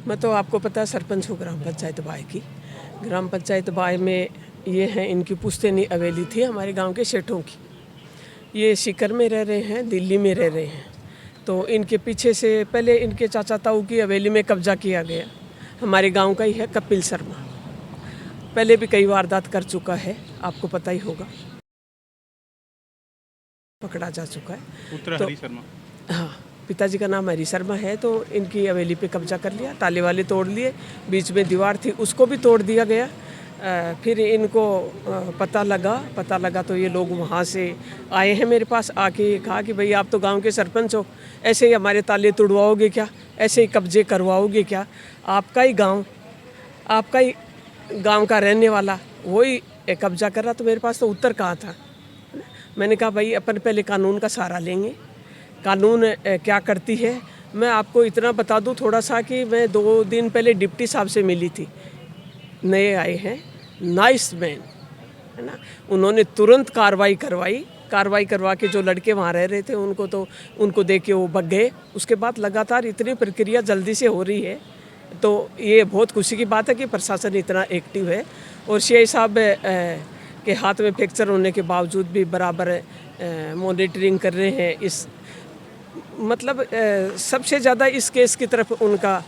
मैं तो आपको पता है सरपंच हूँ ग्राम पंचायत बाय की। ग्राम पंचायत बाय में ये हैं, इनकी पुश्तैनी हवेली थी हमारे गांव के सेठों की। ये सीकर में रह रहे हैं, दिल्ली में रह रहे हैं। तो इनके पीछे से पहले इनके चाचा ताऊ की हवेली में कब्जा किया गया। हमारे गांव का ही है कपिल शर्मा, पहले भी कई वारदात कर चुका है, आपको पता ही होगा, पकड़ा जा चुका है। पुत्र हरी शर्मा, हाँ, पिताजी का नाम हरी शर्मा है। तो इनकी हवेली पे कब्जा कर लिया, ताले वाले तोड़ लिए, बीच में दीवार थी उसको भी तोड़ दिया गया। फिर इनको पता लगा तो ये लोग वहाँ से आए हैं मेरे पास, आके कहा कि भाई आप तो गांव के सरपंच हो, ऐसे ही हमारे ताले तुड़वाओगे क्या, ऐसे ही कब्जे करवाओगे क्या, आपका ही गांव का रहने वाला वही कब्जा कर रहा। तो मेरे पास तो उत्तर कहाँ था। मैंने कहा भाई अपन पहले कानून का सहारा लेंगे, कानून क्या करती है। मैं आपको इतना बता दूं थोड़ा सा कि मैं 2 दिन पहले डिप्टी साहब से मिली थी, नए आए हैं, नाइस मैन है ना। उन्होंने तुरंत कार्रवाई करवा के जो लड़के वहाँ रह रहे थे उनको देख के वो भग गए। उसके बाद लगातार इतनी प्रक्रिया जल्दी से हो रही है, तो ये बहुत खुशी की बात है कि प्रशासन इतना एक्टिव है। और सीआई साहब के हाथ में फ्रैक्चर होने के बावजूद भी बराबर मॉनिटरिंग कर रहे हैं। इस मतलब सबसे ज़्यादा इस केस की तरफ उनका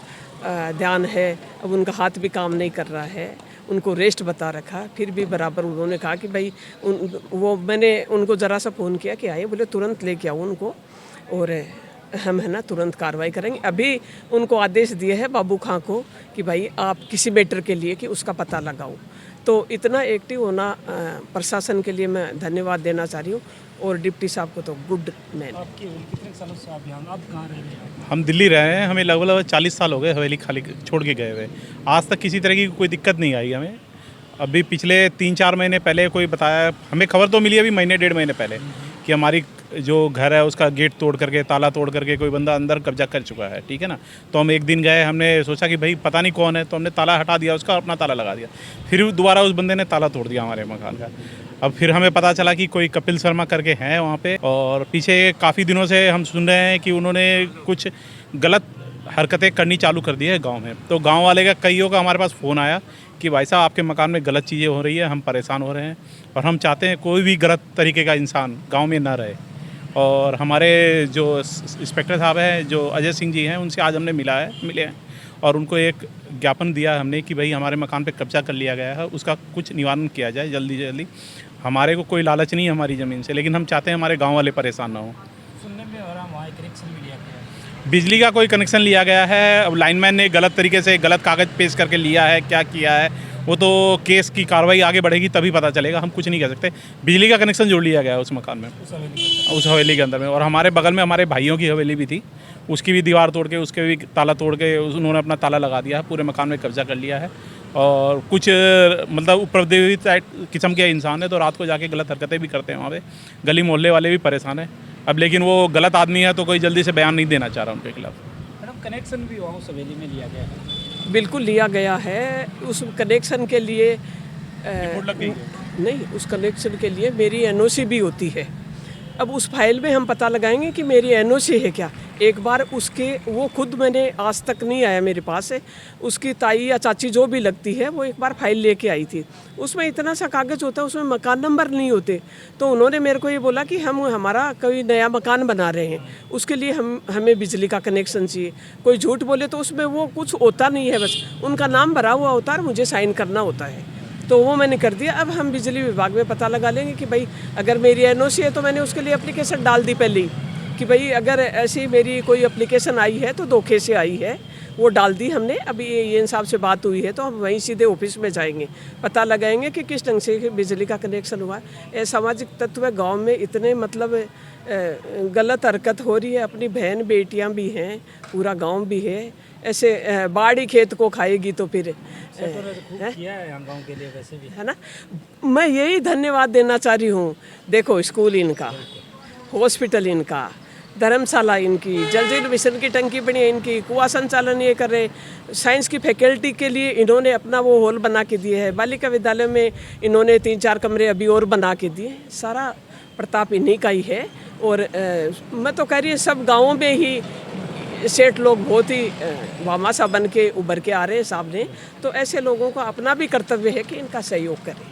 ध्यान है। अब उनका हाथ भी काम नहीं कर रहा है, उनको रेस्ट बता रखा, फिर भी बराबर उन्होंने कहा कि भाई मैंने उनको ज़रा सा फ़ोन किया कि आए, बोले तुरंत लेके आओ उनको और हम है ना तुरंत कार्रवाई करेंगे। अभी उनको आदेश दिए है बाबू खां को कि भाई आप किसी मैटर के लिए कि उसका पता लगाओ। तो इतना एक्टिव होना प्रशासन के लिए मैं धन्यवाद देना चाह रही हूँ। और डिप्टी साहब को तो गुड मैन। आपकी कितने सालों से आप यहाँ, आप कहाँ रह रहे हैं? हम दिल्ली रहे हैं, हमें लगभग 40 साल हो गए हवेली खाली छोड़ के गए हुए। आज तक किसी तरह की कोई दिक्कत नहीं आई हमें। अभी पिछले 3-4 महीने पहले कोई बताया, हमें खबर तो मिली अभी महीने 1.5 महीने पहले कि हमारी जो घर है उसका गेट तोड़ करके, ताला तोड़ करके कोई बंदा अंदर कब्जा कर चुका है, ठीक है ना। तो हम एक दिन गए, हमने सोचा कि भाई पता नहीं कौन है, तो हमने ताला हटा दिया उसका, अपना ताला लगा दिया। फिर दोबारा उस बंदे ने ताला तोड़ दिया हमारे मकान का। अब फिर हमें पता चला कि कोई कपिल शर्मा करके हैं वहाँ पे, और पीछे काफ़ी दिनों से हम सुन रहे हैं कि उन्होंने कुछ गलत हरकतें करनी चालू कर दी है गांव में। तो गांव वाले का कईयों का हमारे पास फ़ोन आया कि भाई साहब आपके मकान में गलत चीज़ें हो रही है, हम परेशान हो रहे हैं और हम चाहते हैं कोई भी गलत तरीके का इंसान गांव में ना रहे। और हमारे जो इंस्पेक्टर साहब हैं, जो अजय सिंह जी हैं, उनसे आज हमने मिले हैं और उनको एक ज्ञापन दिया हमने कि भाई हमारे मकान पे कब्जा कर लिया गया है, उसका कुछ निवारण किया जाए जल्दी से जल्दी। हमारे को कोई लालच नहीं है हमारी ज़मीन से, लेकिन हम चाहते हैं हमारे गांव वाले परेशान ना हो। सुनने में हो रहा वहाँ कनेक्शन भी लिया गया है, बिजली का कोई कनेक्शन लिया गया है। अब लाइनमैन ने गलत तरीके से गलत कागज़ पेश करके लिया है, क्या किया है वो तो केस की कार्रवाई आगे बढ़ेगी तभी पता चलेगा, हम कुछ नहीं कह सकते। बिजली का कनेक्शन जोड़ लिया गया है उस मकान में, उस हवेली के अंदर में। और हमारे बगल में हमारे भाइयों की हवेली भी थी, उसकी भी दीवार तोड़ के, उसके भी ताला तोड़ के उन्होंने अपना ताला लगा दिया है, पूरे मकान में कब्जा कर लिया है। और कुछ मतलब उपद्रवी किस्म के इंसान है, तो रात को जाके गलत हरकतें भी करते हैं वहाँ पे। गली मोहल्ले वाले भी परेशान हैं। अब लेकिन वो गलत आदमी है तो कोई जल्दी से बयान नहीं देना चाह रहा उनके खिलाफ। मैडम कनेक्शन भी वहाँ उस हवेली में लिया गया है? बिल्कुल लिया गया है। उस कनेक्शन के लिए लग गई नहीं, उस कनेक्शन के लिए मेरी एनओसी भी होती है। अब उस फाइल में हम पता लगाएंगे कि मेरी एनओसी है क्या। एक बार वो खुद मैंने आज तक नहीं आया मेरे पास है, उसकी ताई या चाची जो भी लगती है वो एक बार फाइल लेके आई थी। उसमें इतना सा कागज़ होता है, उसमें मकान नंबर नहीं होते। तो उन्होंने मेरे को ये बोला कि हमारा कोई नया मकान बना रहे हैं, उसके लिए हमें बिजली का कनेक्शन चाहिए। कोई झूठ बोले तो उसमें वो कुछ होता नहीं है, बस उनका नाम भरा हुआ होता है और मुझे साइन करना होता है। तो वो मैंने कर दिया। अब हम बिजली विभाग में पता लगा लेंगे कि भाई अगर मेरी एनओसी है तो मैंने उसके लिए एप्लीकेशन डाल दी पहले ही कि भाई अगर ऐसी मेरी कोई एप्लीकेशन आई है तो धोखे से आई है, वो डाल दी हमने। अभी ये साहब से बात हुई है तो हम वहीं सीधे ऑफिस में जाएंगे, पता लगाएंगे कि किस ढंग से बिजली का कनेक्शन हुआ है। सामाजिक तत्व गांव में इतने मतलब गलत हरकत हो रही है, अपनी बहन बेटियां भी हैं, पूरा गांव भी है। ऐसे बाड़ी खेत को खाएगी तो फिर किया है यहाँ गाँव के लिए वैसे भी, है ना। मैं यही धन्यवाद देना चाह रही हूँ। देखो स्कूल इनका, हॉस्पिटल इनका, धर्मशाला इनकी, जल जीवन मिशन की टंकी बनी है इनकी, कुआं संचालन ये कर रहे, साइंस की फैकल्टी के लिए इन्होंने अपना वो हॉल बना के दिए है। बालिका विद्यालय में इन्होंने 3-4 कमरे अभी और बना के दिए। सारा प्रताप इन्हीं का ही है। और मैं तो कह रही हूँ सब गाँवों में ही सेठ लोग बहुत ही वामासा बन के उभर के आ रहे हैं सामने, तो ऐसे लोगों का अपना भी कर्तव्य है कि इनका सहयोग करें।